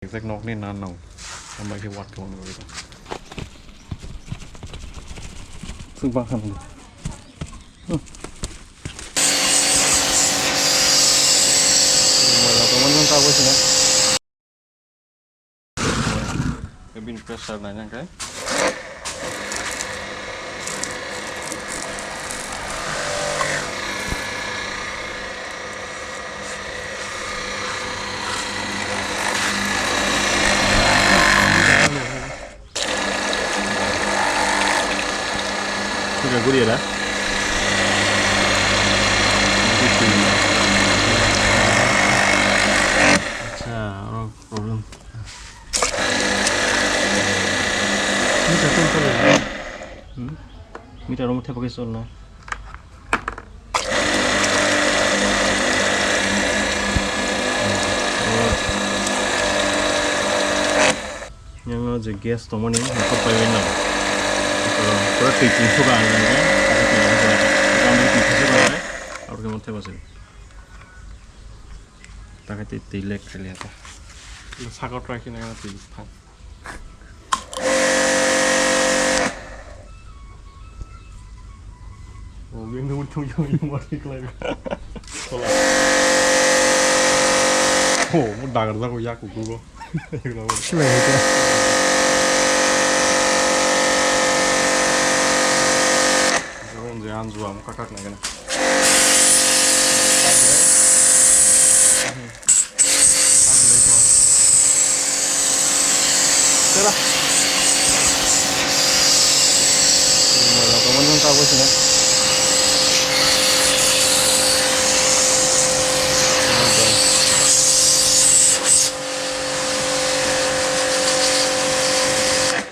Exact knock ni nan nong sampai ke wat kawan gitu. Sumpah kan. Malah teman-teman tahu sih kan. Cabin pressure nanya kan. Sudah gurih dah. Acha, no problem. Ini satu kali. Mita rumah pakai solna. Yang aja gas tomo ni, aku pakai nak. Kalau teaching suka anda kan, kami teaching suka anda, orang yang mau masuk. Tak kata tilek kali apa. Sakot lagi nak kata tilek. Oh, yang tu yang mati kelai. Oh, mudah kerja aku ya kuku ko. Siapa itu? Jangan jual muka kakak nak kena. Telah. Malah teman-teman tahu sih nak.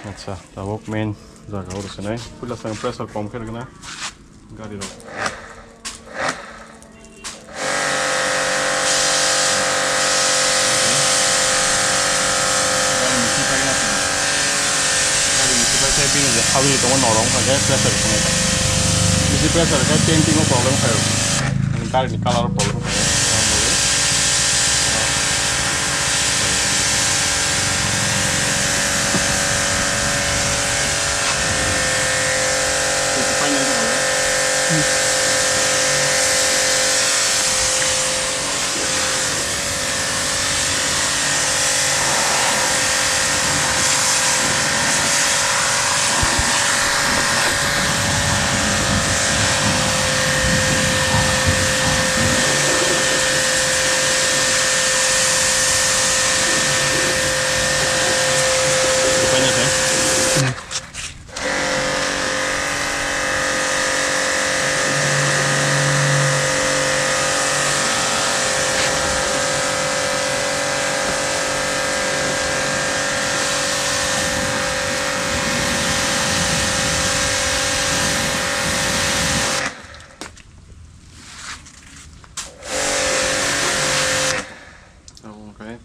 अच्छा, tahu main jaga urusan ni. Pula saya pressure pump kerana. Got it all. How will come on or wrong? I pressure. This is pressure. I painting no problem. I color problem.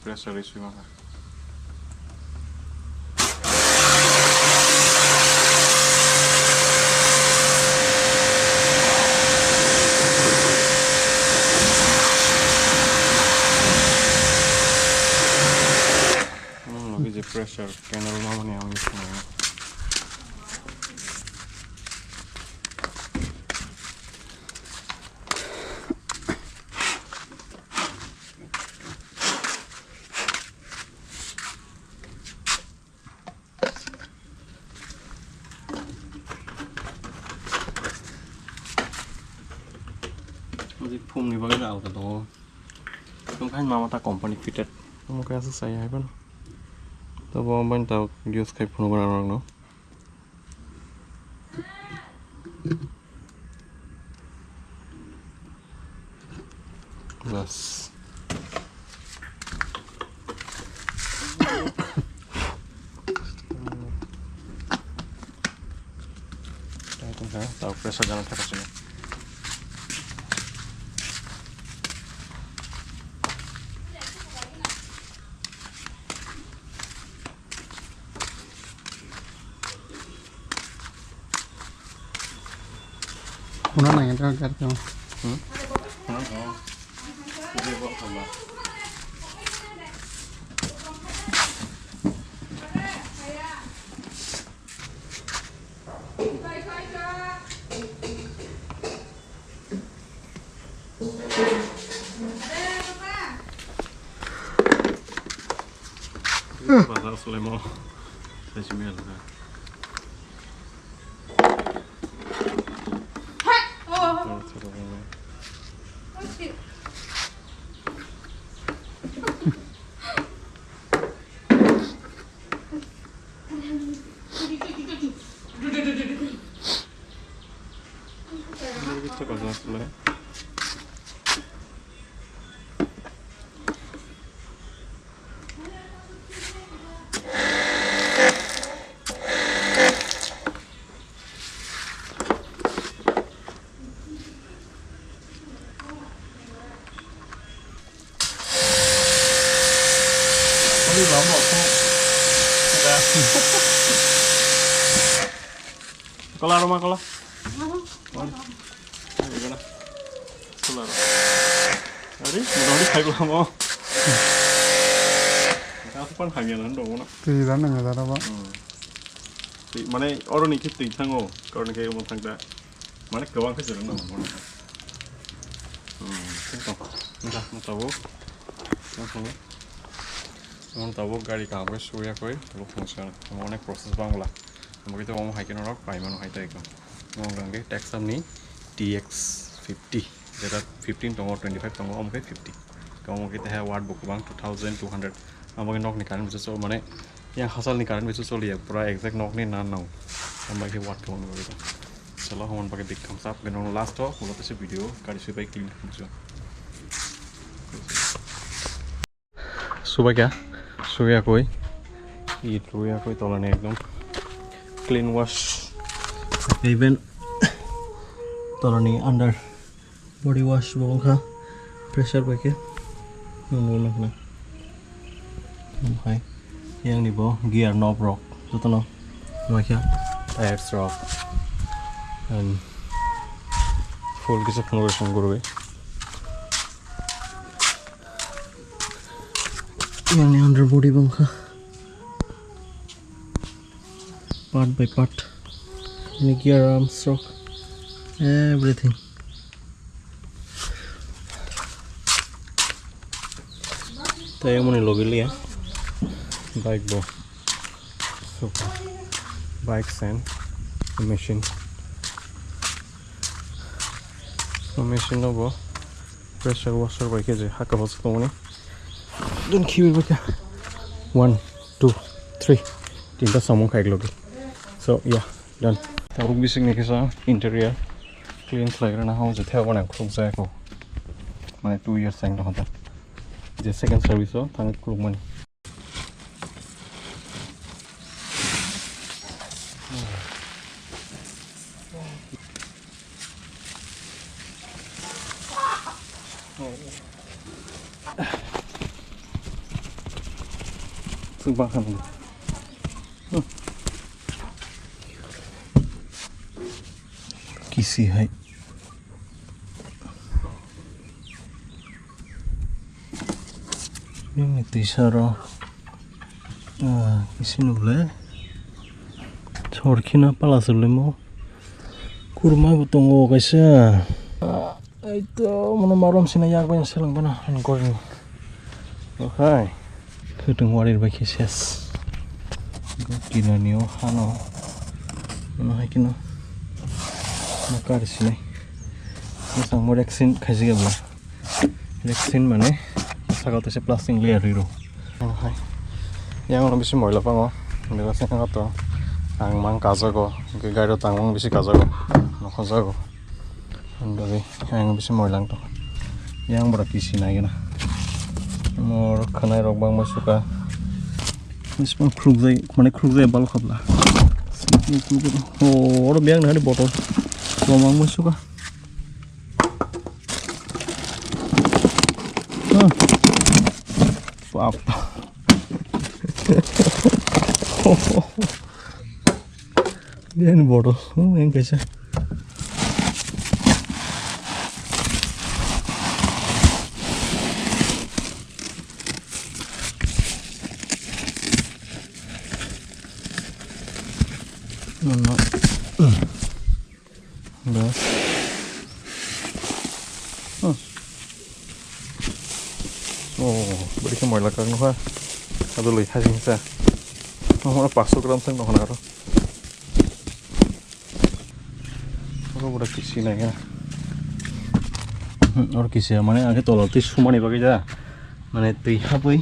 Pressure issue maka. Lagi je pressure panel mana ni yang ini. Phum ni bagai dah alga tu. Mungkin mama tak company fitted. Mungkin asal saya apa? Tapi orang tahu use kayak phum orang no. Bas. Itu kan, tahu pressure jangan terus ni. Una nanya kan kerja. Una oh. Ini buat apa? Pasal Sulaiman. Saya cuma yang mana. Kita pasal Sulaiman. Ini lama kok. Sudah. Kalau rumah kalau. 이거나. 설라라. 아니, 너희 살고 뭐. 다섯 번 가면은 너구나. 뛰다는 거다 봐. 만에 어른이 기도 이상고 그런 게 못 한다. 만에 교환 해주는 거 뭐나. 그러니까 나 타고. Mon tahu gari kamu suya koi, tahu fungsi. Mon ek proses bangla. Begitu kamu hiking orang, payment hiking itu. Mon gange tax amni TX50. Jadi 15 tonggo 25 tonggo, kamu kayak 50. Kamu kita have word book bang 2200. Kamu nok nikarin bisa so mana yang hasil nikarin bisa so lihat. Pura exact nok ni nan nau. Kamu kayak word kamu begitu. Selalu kamu pakai big thumbs up. Kalau last talk, mulut itu video kali supaya clean fungsi. Sudah क्या सुया कोई तोलने एकदम clean wash even तोलने under body wash बोलूँगा pressure pakai nunggu nak hai yang ni bo gear knob rock tu tu no macam tires rock and full kisah configuration guru yang ni underbody bangka part by part ini gear arm stroke everything tayo mo ni logili ya bike bo super bikes and machine no bo pressure washer bike je haka bos ko ni don't keep it back 1 2 3 tinta samong khai logi so yeah done taruk bising ni kisa interior clean like na how je theo bana khuk ja ko mane 2 years sang na hota je second service ho thang khuk man Subahan kisi hai ini tisaro kisi nule chorkina pala sulemo kurma butongo kaisa itu mana marom sini yak banyak selang bana angkor ini oke Kedung warir bagi ses. Gina niyo hano. Ano hiking no. Makar sini. Misang mo rexin kasi gabla. Rexin mane sakal to se plastic layer hiro. Hai. Yang orang bisi moila pango. Bebas nga to. Ang mang kaza ko. Ke gairo tangong bisi kaza ko. No kaza ko. Ando di yang bisi moilang to. Yang berakisi na gina. और खाना रोक बांग मसुका इसमें cruise बाल खबला और बियांग ना bottle तो बांग मसुका बाप बियांग बॉटल yang कैसे no bas oh beri ke moila kang ha Ada lagi hasil saya. Mau 500 gram sang dong karo. Karo udah kisi naik ya. Or kisi mana आगे तोलती सुमानी बगे जा. Mana tui hapai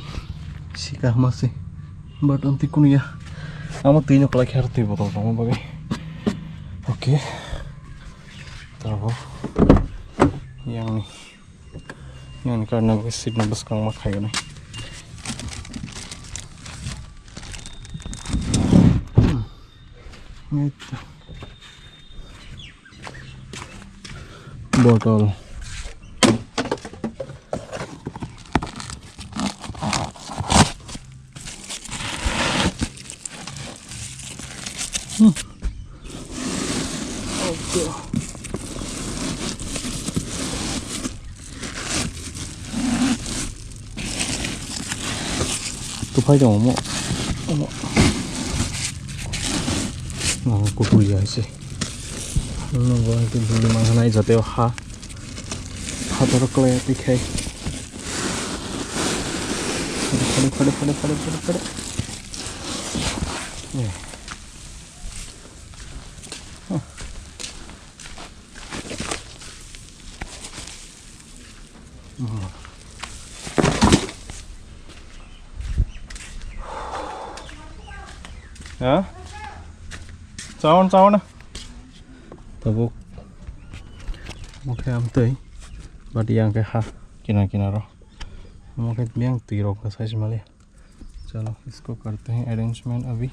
si kaham sih. But anti kunia. Amo tui nyok lagi harti botol kamu bage. Oke. Tahu. Yang ini karena gue sih nabas kang makai kan. Itu botol oke. Tuh pai dong mau nah, aku beli aja. Nunggu itu beli mana aja teh ha taruh kelihatan kayak. Pada. Ya. Cawan nah. Tabuk. Oke am tei. Badi yang ke ha किनारा रो हम कहते हैं तीरों का size मिले। चलो इसको करते हैं अरेंजमेंट अभी।